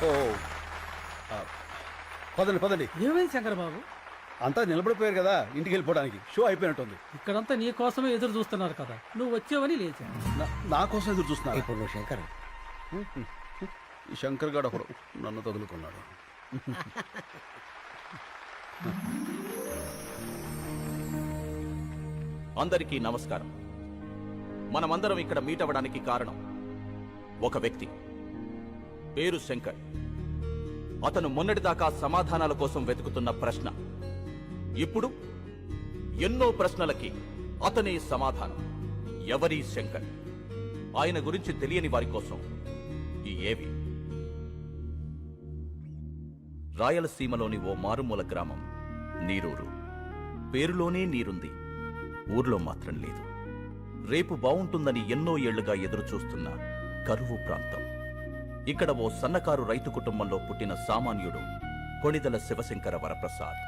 ఓ పదండి పదండి. ఏమైంది శంకర్ బాబు? అంతా నిలబడిపోయారు కదా, ఇంటికి వెళ్ళిపోవడానికి. షో అయిపోయినట్టుంది. ఇక్కడంతా నీ కోసమే ఎదురు చూస్తున్నారు కదా, నువ్వు వచ్చావని లేచా. నా కోసం ఎదురు చూస్తున్నా. ఇప్పుడు నువ్వు శంకర్. ఈ శంకర్ గారు ఒకడు నన్ను తగులుకున్నాడు. అందరికీ నమస్కారం. మనమందరం ఇక్కడ మీట్ అవ్వడానికి కారణం ఒక వ్యక్తి, పేరు శంకర్. అతను మొన్నటిదాకా సమాధానాల కోసం వెతుకుతున్న ప్రశ్న, ఇప్పుడు ఎన్నో ప్రశ్నలకి అతనే సమాధానం. ఎవరి శంకర్? ఆయన గురించి తెలియని వారి కోసం ఈ ఏవి. రాయలసీమలోని ఓ మారుమూల గ్రామం నీరూరు. పేరులోనే నీరుంది, ఊర్లో మాత్రం లేదు. రేపు బావుంటుందని ఎన్నో ఏళ్లుగా ఎదురుచూస్తున్న కరువు ప్రాంతం. ఇక్కడ ఓ సన్నకారు రైతు కుటుంబంలో పుట్టిన సామాన్యుడు కొణిదెల శివశంకర వరప్రసాద్.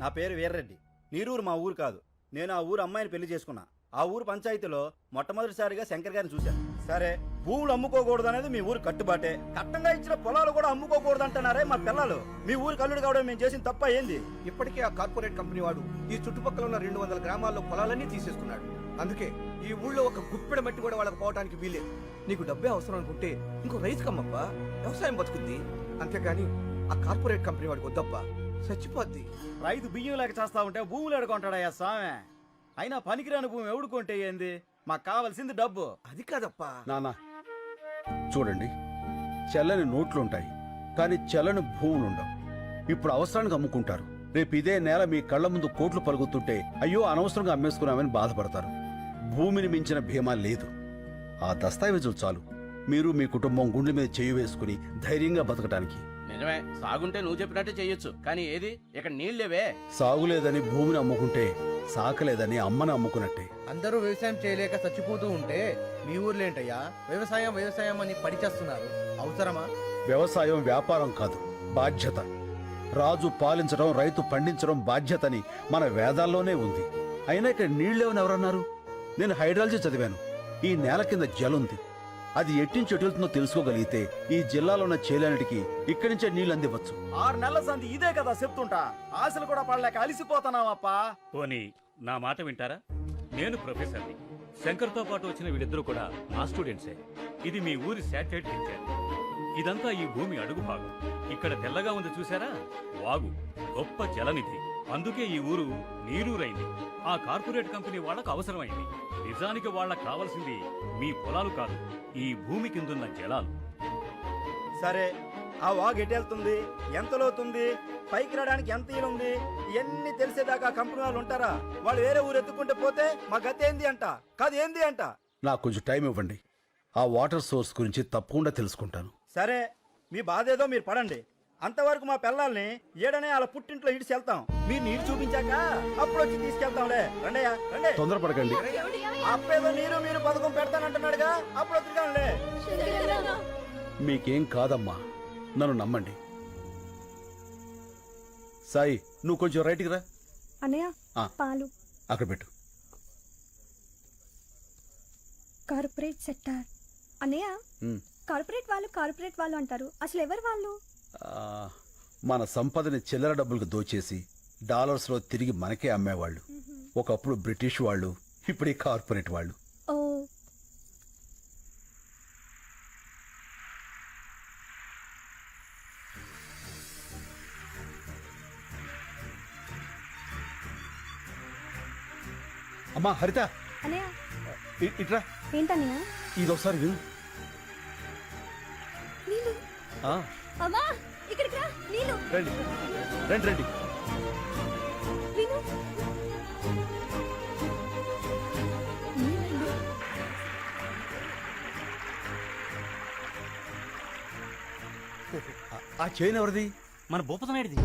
నా పేరు వీర్రెడ్డి. నీరూరు మా ఊరు కాదు. నేను ఆ ఊరు అమ్మాయిని పెళ్లి చేసుకున్నా. ఆ ఊరు పంచాయతీలో మొట్టమొదటిసారిగా శంకర్ గారిని చూశాను. సరే, భూములు అమ్ముకోకూడదు అనేది మీ ఊరు కట్టుబాటే. కట్టంగా ఇచ్చిన పొలాలు కూడా అమ్ముకోకూడదు అంటున్నారే మా పిల్లలు. మీ ఊరు కల్లుడు కావడం మేము చేసిన తప్ప ఏంది? ఇప్పటికే ఆ కార్పొరేట్ కంపెనీ వాడు ఈ చుట్టుపక్కల ఉన్న 200 గ్రామాల్లో పొలాలన్నీ తీసేసుకున్నాడు. అందుకే ఈ ఊళ్ళో ఒక గుప్పెడ మట్టి కూడా వాళ్ళకి పోవడానికి వీలేదు. నీకు డబ్బే అవసరం అనుకుంటే ఇంకో రైతు కమ్మప్పా, వ్యవసాయం బతుకుద్ది. అంతేగాని ఆ కార్పొరేట్ కంపెనీ వాడికి వద్దప్పా, చచ్చిపోద్ది. రైతు బియ్యం లేక చేస్తా ఉంటే భూములు ఎడుకుంటాడయ్యా స్వామి. అయినా పనికిరాని భూమి ఎవడుకుంటే ఏంది? మాకు కావాల్సింది డబ్బు. అది కాదప్పా. నాన్న చూడండి, చెల్లని నోట్లుంటాయి కానీ చెల్లని భూములుండవు. ఇప్పుడు అవసరానికి అమ్ముకుంటారు. రేపు ఇదే నేల మీ కళ్ల ముందు కోట్లు పలుకుతుంటే అయ్యో అనవసరంగా అమ్మేసుకున్నామని బాధపడతారు. భూమిని మించిన భీమా లేదు. ఆ దస్తావేజులు చాలు మీరు మీ కుటుంబం గుండె మీద చేయి వేసుకుని ధైర్యంగా బతకడానికి. నిజమే, సాగుంటే నువ్వు చెప్పినట్టే చెయ్యొచ్చు. కానీ ఏది, ఇక్కడ నీళ్లేవే. సాగులేదని భూమిని అమ్ముకుంటే సాకలేదని అమ్మని అమ్ముకున్నట్టే. అందరూ వ్యవసాయం చేయలేక చచ్చిపోతూ ఉంటే మీ ఊర్లో ఏంటయ్యా వ్యవసాయం వ్యవసాయం అని పడిచేస్తున్నారు? అవసరమా? వ్యవసాయం వ్యాపారం కాదు, బాధ్యత. రాజు పాలించడం, రైతు పండించడం బాధ్యతని మన వేదాల్లోనే ఉంది. అయినా ఇక్కడ నీళ్లేవని ఎవరన్నారు? నేను హైడ్రాలజీ చదివాను. ఈ నేల కింద జలుంది. అది ఎట్టించి ఎటుతుందో తెలుసుకోగలిగితే ఈ జిల్లాలో ఉన్న చేలన్నిటికీ ఇక్కడి నుంచే నీళ్లు అందివచ్చు. 6 నెలల సంది ఇదే కదా చెప్తుంటా. ఆశలు కూడా పడలేక అలిసిపోతున్నావప్పా. పోనీ నా మాట వింటారా? నేను ప్రొఫెసర్ని. శంకర్తో పాటు వచ్చిన వీళ్ళిద్దరూ కూడా నా స్టూడెంట్సే. ఇది మీ ఊరి శాటిలైట్ పిక్చర్. ఇదంతా ఈ భూమి అడుగు భాగం. ఇక్కడ తెల్లగా ఉంది చూసారా, వాగు, గొప్ప జలనిధి. అందుకే ఈ ఊరు నీరూరైంది. ఆ కార్పొరేట్ కంపెనీ వాళ్లకు అవసరమైంది. నిజానికి వాళ్లకు కావాల్సింది మీ పొలాలు కాదు, ఈ భూమి కిందున్న జలాలు. సరే, ఆ వాగు ఎటెళ్తుంది, ఎంత లోతుంది, పైకి రావడానికి ఎంత ఈలుంది, ఇవన్నీ తెలిసేదాకా కంపెనీ వాళ్ళు ఉంటారా? వాళ్ళు వేరే ఊరు ఎత్తుకుంటే పోతే మా గతి ఏంది అంట, కాదు ఏంది అంట. నాకు కొంచెం టైం ఇవ్వండి. ఆ వాటర్ సోర్స్ గురించి తప్పకుండా తెలుసుకుంటాను. సరే, మీ బాధ ఏదో మీరు పడండి. అంతవరకు మా పిల్లల్ని ఏడనే వాళ్ళ పుట్టింట్లో ఇడిచి వెళ్తాం. మీరు నీరు చూపించాక అప్పుడు వచ్చి తీసుకెళ్తాంలే. రండయ్యా రండి. తొందరపడకండి. అప్పేదో నీరు మీరు పథకం పెడతానంటున్నాడుగా, అప్పుడు వద్దుగానే. మీకేం కాదమ్మా, నన్ను నమ్మండి. సాయి, నువ్వు కొంచెం రైట్కి రా. అన్నయ్య, పాలు అక్కడ పెట్టు. Corporate sector. అన్నయ్య, కార్పొరేట్ వాళ్ళు అంటారు. అసలు ఎవరు వాళ్ళు? మన సంపదని చిల్లర డబ్బులకు దోచేసి డాలర్స్ లో తిరిగి మనకే అమ్మేవాళ్ళు. ఒకప్పుడు బ్రిటిష్ వాళ్ళు, ఇప్పుడు ఈ కార్పొరేట్ వాళ్ళు. ఓ, అమ్మా హరిత, అన్నయ్య. ఇట్రా. ఏంటన్నయ్య? ఇదొకసారి విను. నీళ్ళు. అమ్మా, ఇక్కడికి రా. నీళ్ళు. రండి రండి రండి. విను. ఆ చైన్ ఎవరిది? మన భూపతనాయుడిది.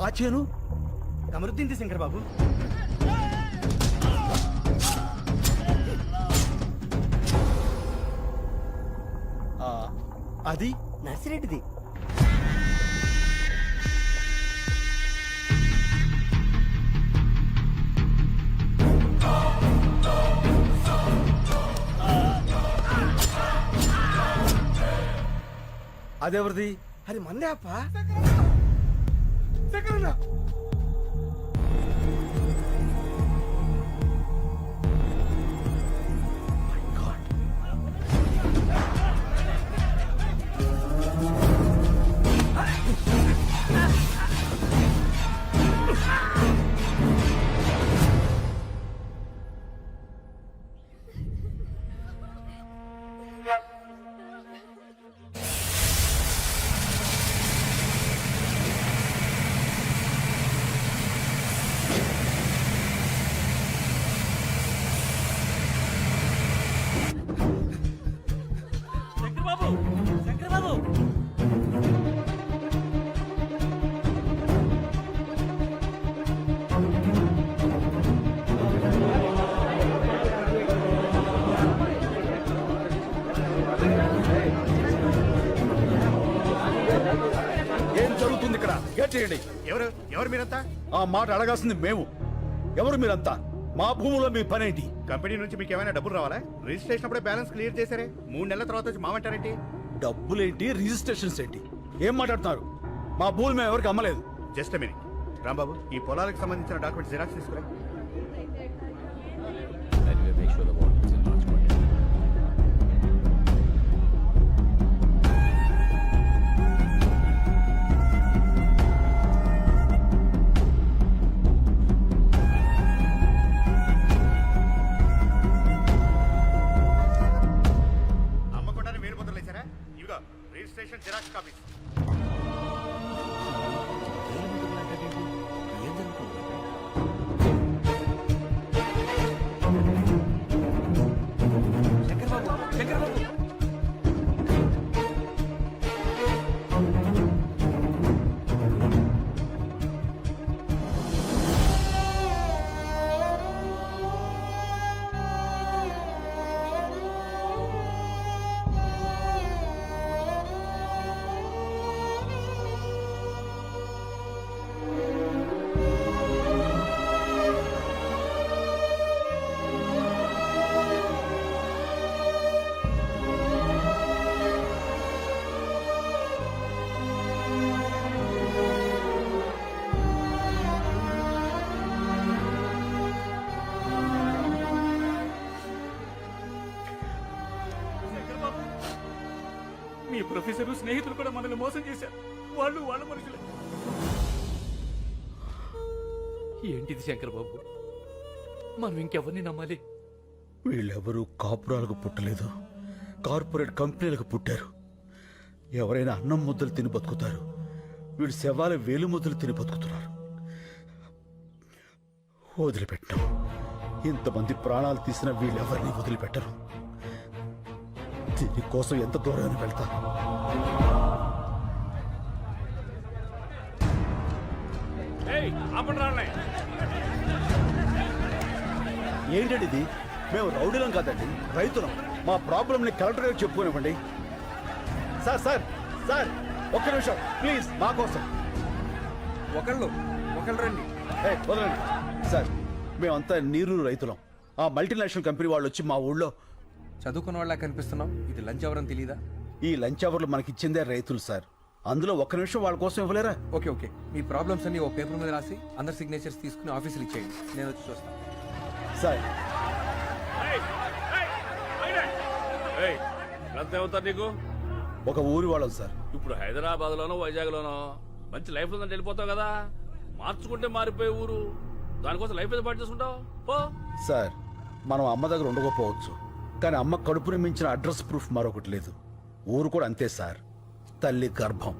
ఆ చేను కమరుద్దీన్ శంకర్ బాబు. అది నర్సిరెడ్డిది. అదెవరిది? అది మందే అప్ప. శంకరన్న ఏం జరుగుతుంది ఇక్కడ? గేట్ చేయండి. ఎవరు మీరంతా? ఆ మాట అడగాల్సింది మేము. ఎవరు మీరంతా? మా భూములో మీ పనేంటి? కంపెనీ నుంచి మీకు ఏమైనా డబ్బులు రావాలా? రిజిస్ట్రేషన్ అప్పుడే బ్యాలెన్స్ క్లియర్ చేశారే, 3 నెలల తర్వాత వచ్చి మామంటారేంటి? డబ్బులేంటి, రిజిస్ట్రేషన్స్ ఏంటి? ఏం మాట్లాడుతున్నారు? మా భూములు మేము ఎవరికి అమ్మలేదు. జస్ట్ మినిట్ రాంబాబు, ఈ పొలాలకు సంబంధించిన డాక్యుమెంట్స్ జిరాక్స్ తీసుకురా. అమ్మకుండానే వేలు ముద్రలు వేశారా? ఇవిగో రిజిస్ట్రేషన్ జిరాక్స్ కాపీస్. శంకర్ బాబు, శంకర్ బాబు. మీ ప్రొఫెసర్ స్నేహితులు కూడా మనల్ని మోసం చేశారు. వాళ్ళు వాళ్ళ మనుషులే. ఏంటిది శంకర్ బాబు? మనం ఇంకెవరిని నమ్మాలి? వీళ్ళెవరూ కాపురాలకు పుట్టలేదు, కార్పొరేట్ కంపెనీలకు పుట్టారు. ఎవరైనా అన్నం ముద్దలు తిని బతుకుతారు. వీళ్ళు శవాల వేలు ముద్దలు తిని బతుకుతున్నారు. వదిలిపెట్టాం. ఇంతమంది ప్రాణాలు తీసిన వీళ్ళెవరిని వదిలిపెట్టరు. దీనికోసం ఎంత దూరాన్ని వెళ్తారు? ఏంటండి ఇది? మేము రౌడీలం కాదండి, రైతులం. మా ప్రాబ్లంని కలెక్టర్ గారికి చెప్పుకోనివ్వండి. సార్ సార్ సార్ ఒక్క నిమిషం ప్లీజ్, మా కోసం. ఒకళ్ళు రండి. వదలండి సార్. మేమంతా నీరు రైతులం. ఆ మల్టీనేషనల్ కంపెనీ వాళ్ళు వచ్చి మా ఊళ్ళో చదువుకున్న వాళ్ళ కనిపిస్తున్నాం. ఇది లంచ్ అవర్ అని తెలీదా? ఈ లంచ్ అవర్లు మనకిచ్చిందే రైతులు సార్. అందులో ఒక్క నిమిషం వాళ్ళ కోసం ఇవ్వలేరా? ఓకే ఓకే, మీ ప్రాబ్లమ్స్ అన్ని ఓ పేపర్ మీద రాసి అందరి సిగ్నేచర్స్ తీసుకుని ఆఫీసులు ఇచ్చేయండి. నేను వచ్చి చూస్తాను. సార్ అవుతారు నీకు ఒక ఊరి వాళ్ళం సార్. ఇప్పుడు హైదరాబాద్ లోనో వైజాగ్ లోనో మంచి లైఫ్ ఉందని వెళ్ళిపోతావు కదా. మార్చుకుంటే మారిపోయే ఊరు. దానికోసం లైఫ్ ఏదో పాటు చేసుకుంటావు పో. సార్ మనం అమ్మ దగ్గర ఉండకపోవచ్చు, కానీ అమ్మ కడుపుని మించిన అడ్రస్ ప్రూఫ్ మరొకటి లేదు. ఊరు కూడా అంతే సార్. తల్లి గర్భం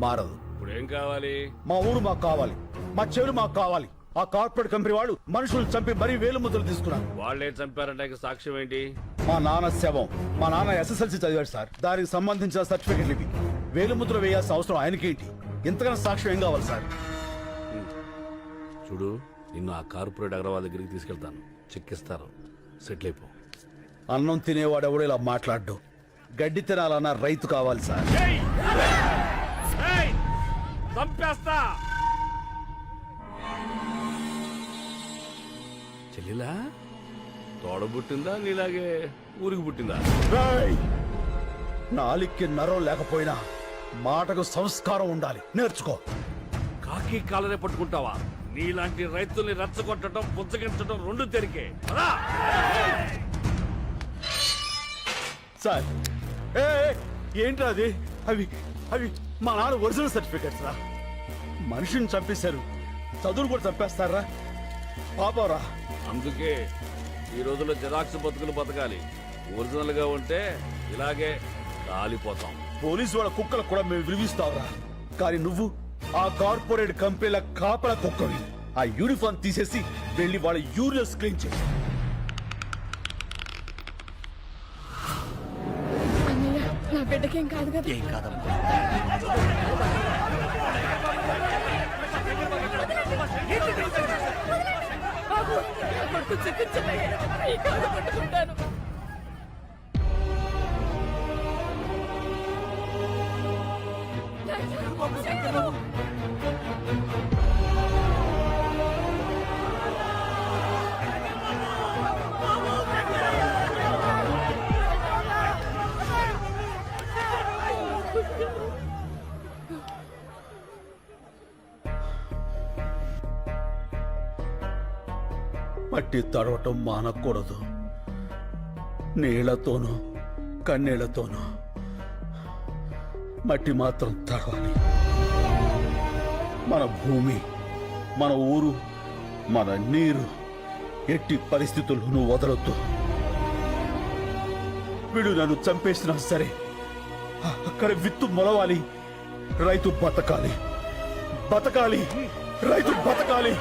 మారదు. ఇప్పుడు ఏం కావాలి? మా ఊరు మాకు కావాలి, మా చెవులు మాకు కావాలి. ఆ కార్పొరేట్ కంపెనీ వాళ్ళు మనుషులు చంపి మరీ వేలు ముద్రలు తీసుకున్నారు. వాళ్ళే చంపారంటే సాక్ష్యం ఏంటి? మా నాన్న శవం. మా నాన్న SSLC చదివాడు సార్. దానికి సంబంధించిన సర్టిఫికెట్లు ఇవి. వేలు ముద్ర వేయాల్సిన అవసరం ఆయనకేంటి? ఇంతకన్నా సాక్ష్యం ఏం కావాలి సార్? చూడు, నిన్ను ఆ కార్పొరేట్ అగ్రవాల్ దగ్గరికి తీసుకెళ్తాను. చెక్కిస్తారు. సెటిల్ అయిపో. అన్నం తినేవాడు ఎవడో ఇలా మాట్లాడ్డు. గడ్డి తినాలన్న రైతు కావాలి సార్. చంపేస్తా. చెల్లిలా తోడ పుట్టిందా నీలాగే ఊరికి పుట్టిందా? నాలిక్కి నరం లేకపోయినా మాటకు సంస్కారం ఉండాలి, నేర్చుకో. కాకి కాలనే పట్టుకుంటావా? నీలాంటి రైతుల్ని రెచ్చగొట్టడం, పుచ్చగించడం రెండు తెరికే. అలా సార్, ఏంట్రా అది? అవి అవి మా నాన్న ఒరిజినల్ సర్టిఫికెట్స్ రా. మనిషిని చంపేశారు, చదువులు కూడా చంపేస్తారా? పాపరా. అందుకే ఈ రోజుల్లో జిరాక్స్ బతుకులు బతకాలి. ఒరిజినల్ గా ఉంటే ఇలాగే కాలిపోతాం. పోలీసు వాళ్ళ కుక్కలకు కూడా మేము విలువిస్తావురా. కానీ నువ్వు ఆ కార్పొరేట్ కంపెనీల కాపల కుక్కవి. ఆ యూనిఫామ్ తీసేసి వెళ్ళి వాళ్ళ యూరియస్ క్లీన్ చేసి. అన్నయ్య, నా బిడ్డకేం కాదు కదా? ఏం కాదమ్మా. బాబు, నా కొడుకు చూపించమయ్యా. ఈ కాలు పట్టుకుంటాను. మట్టి తడవటం మానకూడదు. నీళ్లతోనూ కన్నీళ్లతోనూ మట్టి మాత్రం తడవాలి. మన భూమి, మన ఊరు, మన నీరు ఎట్టి పరిస్థితుల్లోనూ వదలొద్దు. వీడు నన్ను చంపేసినా సరే అక్కడ విత్తు మొలవాలి, రైతు బతకాలి. బతకాలి, రైతు బతకాలి.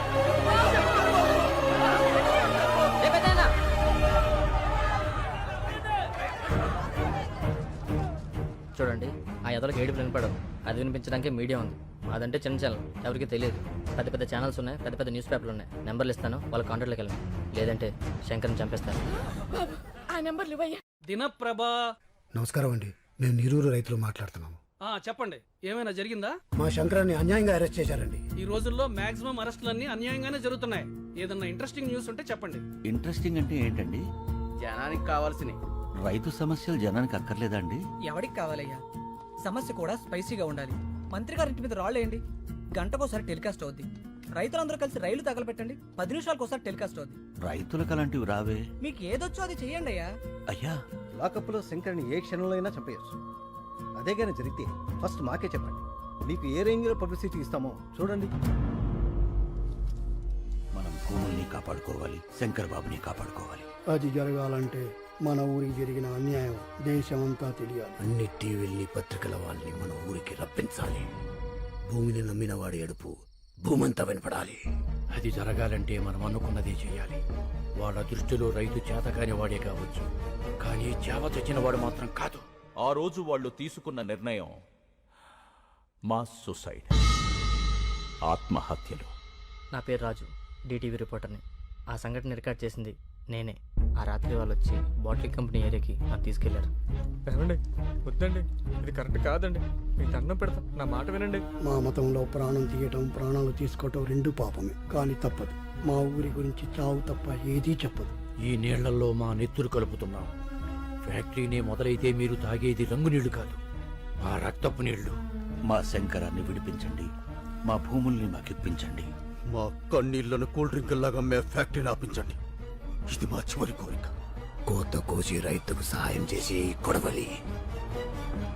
చూడండి, ఆ ఎదలకు ఏడుపు వినపడదు. అది వినిపించడానికి మీడియా ఉంది. అదంటే చిన్న ఛానల్, ఎవరికి తెలియదు. పెద్ద పెద్ద ఛానల్స్ ఉన్నాయి, పెద్ద పెద్ద న్యూస్ పేపర్లు ఉన్నాయి. నెంబర్లు ఇస్తాను, వాళ్ళ కాంటాక్ట్లోకి వెళ్ళండి. లేదంటే శంకర్ని చంపేస్తాను. బాబు, ఆ నెంబర్లు ఇవ్వయ్యా. దినప్రభ. నమస్కారం అండి, మేము నీరూరు రైతులు మాట్లాడుతున్నాము. చెప్పండి, ఏమైనా జరిగిందా? మా శంకరాన్ని అన్యాయంగా అరెస్ట్ చేశారండి. ఈ రోజుల్లో మాక్సిమం అరెస్టులన్నీ అన్యాయంగానే జరుగుతున్నాయి. ఏదన్నా ఇంట్రెస్టింగ్ న్యూస్ ఉంటే చెప్పండి. ఇంట్రెస్టింగ్ అంటే ఏంటండి? జనానికి కావాల్సినవి. రైతు సమస్యలు జనానికి అక్కర్లేదండి. ఎవరికి కావాలయ్యా? సమస్య కూడా స్పైసీగా ఉండాలి. మంత్రి గారింటి మీద రాళ్ళేయండి, గంటకోసారి టెలికాస్ట్ అవుద్ది. రైతులందరూ కలిసి రైలు తగలబెట్టండి, 10 నిమిషాలకు ఒకసారి టెలికాస్ట్ అవుద్ది. రైతులకు అలాంటివి రావే. మీకు ఏదొచ్చో అది చెయ్యండి అయ్యా. అయ్యా, లాకప్లో శంకర్ని ఏ క్షణంలో అయినా చంపేయచ్చు. అదే కానీ జరిగితే ఫస్ట్ మాకే చెప్పండి. మీకు ఏ రేంజ్లో పబ్లిసిటీ ఇస్తామో చూడండి. మనం భూముల్ని కాపాడుకోవాలి, శంకర్ బాబుని కాపాడుకోవాలి. అది జరగాలంటే మన ఊరికి జరిగిన అన్యాయం దేశమంతా తెలియాలి. అన్ని టీవీల్ని, పత్రికల వాళ్ళని మన ఊరికి రప్పించాలి. భూమిని నమ్మిన వాడి ఎడుపు భూమంతా వినపడాలి. అది జరగాలంటే మనం అనుకున్నదే చేయాలి. వాళ్ళ దృష్టిలో రైతు చేతకాని వాడే కావచ్చు, కానీ చేవ తెచ్చిన వాడు మాత్రం కాదు. ఆ రోజు వాళ్ళు తీసుకున్న నిర్ణయం మాస్ సూసైడ్, ఆత్మహత్యలు. నా పేరు రాజు, డిటీవీ రిపోర్టర్ని. ఆ సంఘటన రికార్డ్ చేసింది నేనే. ఆ రాత్రి వాళ్ళు వచ్చి బాటిలింగ్ కంపెనీ ఏరియాకి నన్ను తీసుకెళ్లారు. ఏమండి, వద్దండి, ఇది కరెక్ట్ కాదండి. మీకు దండం పెడతా, నా మాట వినండి. మా మతంలో ప్రాణం తీయటం, ప్రాణాలు తీసుకోవటం రెండు పాపమే, కానీ తప్పదు. మా ఊరి గురించి చావు తప్ప ఏదీ చెప్పదు. ఈ నీళ్లలో మా నెత్తురు కలుపుతున్నాం. ఫ్యాక్టరీనే మొదలైతే మీరు తాగేది రంగు నీళ్లు కాదు, మా రక్తపు నీళ్లు. మా శంకరాన్ని విడిపించండి, మా భూముల్ని మాకిప్పించండి. మా కన్నీళ్లను కూల్ డ్రింక్ లాగా మే ఫ్యాక్టరీని ఆపించండి. ఇది మా చివరి కోరిక. కోత కోసి రైతుకు సహాయం చేసి కొడవలి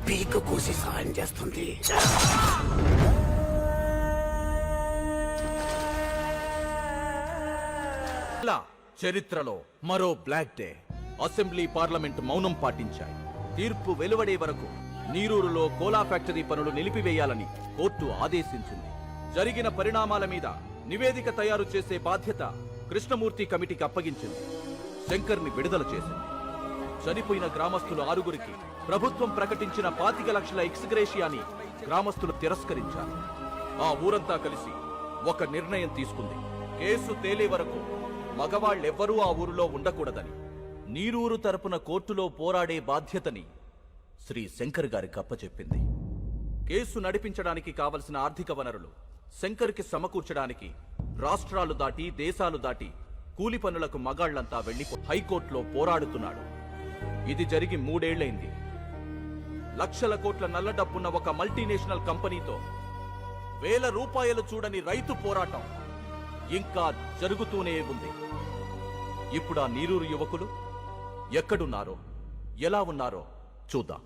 పీక కోసి సహాయం చేస్తుంది. చరిత్రలో మరో బ్లాక్ డే. అసెంబ్లీ, పార్లమెంట్ మౌనం పాటించాయి. తీర్పు వెలువడే వరకు నీరూరులో కోలా ఫ్యాక్టరీ పనులు నిలిపివేయాలని కోర్టు ఆదేశించింది. జరిగిన పరిణామాల మీద నివేదిక తయారు చేసే బాధ్యత కృష్ణమూర్తి కమిటీకి అప్పగించింది. శంకర్ని విడుదల చేసింది. చనిపోయిన గ్రామస్తులు 6గురికి ప్రభుత్వం ప్రకటించిన 25 లక్షల ఎక్స్గ్రేషియాని గ్రామస్తులు తిరస్కరించారు. ఆ ఊరంతా కలిసి ఒక నిర్ణయం తీసుకుంది. కేసు తేలే వరకు మగవాళ్ళెవ్వరూ ఆ ఊరిలో ఉండకూడదని. నీరూరు తరపున కోర్టులో పోరాడే బాధ్యతని శ్రీ శంకర్ గారికి అప్పచెప్పింది. కేసు నడిపించడానికి కావలసిన ఆర్థిక వనరులు శంకర్కి సమకూర్చడానికి రాష్ట్రాలు దాటి, దేశాలు దాటి కూలి పనులకు మగాళ్లంతా వెళ్లి హైకోర్టులో పోరాడుతున్నాడు. ఇది జరిగి 3 ఏళ్లైంది. లక్షల కోట్ల నల్ల డబ్బున్న ఒక మల్టీనేషనల్ కంపెనీతో వేల రూపాయలు చూడని రైతు పోరాటం ఇంకా జరుగుతూనే ఉంది. ఇప్పుడు ఆ నీరూరు యువకులు ఎక్కడున్నారో ఎలా ఉన్నారో చూద్దాం.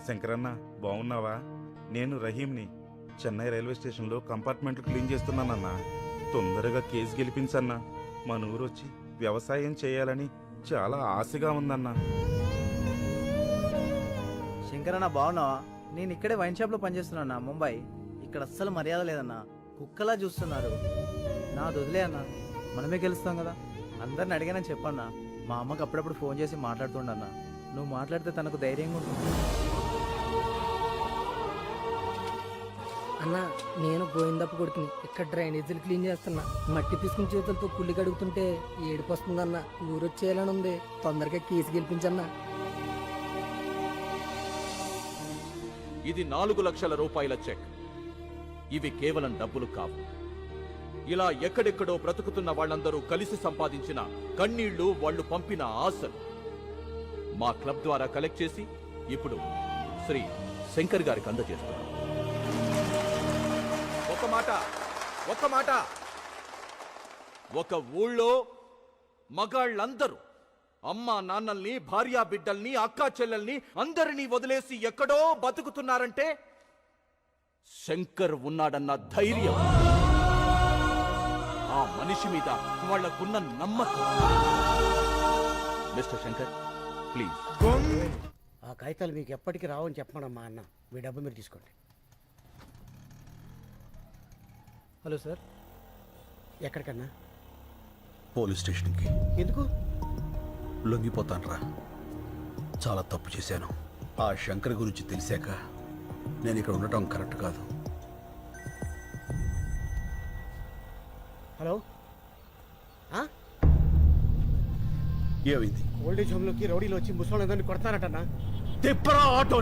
శంకరన్న బాగున్నావా? నేను రహీంని. చెన్నై రైల్వే స్టేషన్లో కంపార్ట్మెంట్లు క్లీన్ చేస్తున్నానన్నా. తొందరగా కేసు గెలిపించన్నా. మన ఊరు వచ్చి వ్యవసాయం చేయాలని చాలా ఆశగా ఉందన్నా. శంకరన్న బాగున్నావా? నేను ఇక్కడే వైన్ షాప్ లో పనిచేస్తున్నా ముంబై. ఇక్కడ అస్సలు మర్యాద లేదన్నా, కుక్కలా చూస్తున్నారు. నా వదిలే అన్నా, మనమే గెలుస్తాం కదా. అందరిని అడిగానని చెప్పన్నా. మా అమ్మకి అప్పుడప్పుడు ఫోన్ చేసి మాట్లాడుతుండన్నా. నువ్వు మాట్లాడితే తనకు ధైర్యంగా ఉంటుంది. అన్న నేను గోవిందప్ప కొడుకుని. ఇక్కడ డ్రైనేజీలు క్లీన్ చేస్తున్నా. మట్టి తీసుకుని చేతులతో కుళ్ళి కడుగుతుంటే ఏడుపు వస్తుందన్న. ఊరొచ్చేయాలని ఉంది. తొందరగా కేసు గెలిపించన్నా. ఇది 4 లక్షల రూపాయల చెక్. ఇవి కేవలం డబ్బులు కావు. ఇలా ఎక్కడెక్కడో బ్రతుకుతున్న వాళ్ళందరూ కలిసి సంపాదించిన కన్నీళ్లు, వాళ్ళు పంపిన ఆశలు మా క్లబ్ ద్వారా కలెక్ట్ చేసి ఇప్పుడు శ్రీ శంకర్ గారికి అందజేస్తున్నాం. ఒక మాట, ఒక ఊళ్ళో మగాళ్ళందరూ అమ్మా నాన్నల్ని, భార్యా బిడ్డల్ని, అక్కా చెల్లెల్ని అందరినీ వదిలేసి ఎక్కడో బతుకుతున్నారంటే శంకర్ ఉన్నాడన్న ధైర్యం, ఆ మనిషి మీద వాళ్లకున్న నమ్మకం. Mister Shankar please. ఆ కాగితాలు మీకు ఎప్పటికీ రావని చెప్పమనమ్మా అన్న. మీ డబ్బు మీరు తీసుకోండి. Hello sir. ఎక్కడికన్నా? పోలీస్ స్టేషన్కి. ఎందుకు? లొంగిపోతానురా. చాలా తప్పు చేశాను. ఆ శంకర్ గురించి తెలిసాక నేను ఇక్కడ ఉండటం కరెక్ట్ కాదు. హలో, ఏమైంది? ఓల్డేజ్ హోమ్లోకి రౌడీలు వచ్చి ముసలి కొడతారటన్నా. తిప్పరా ఆటో.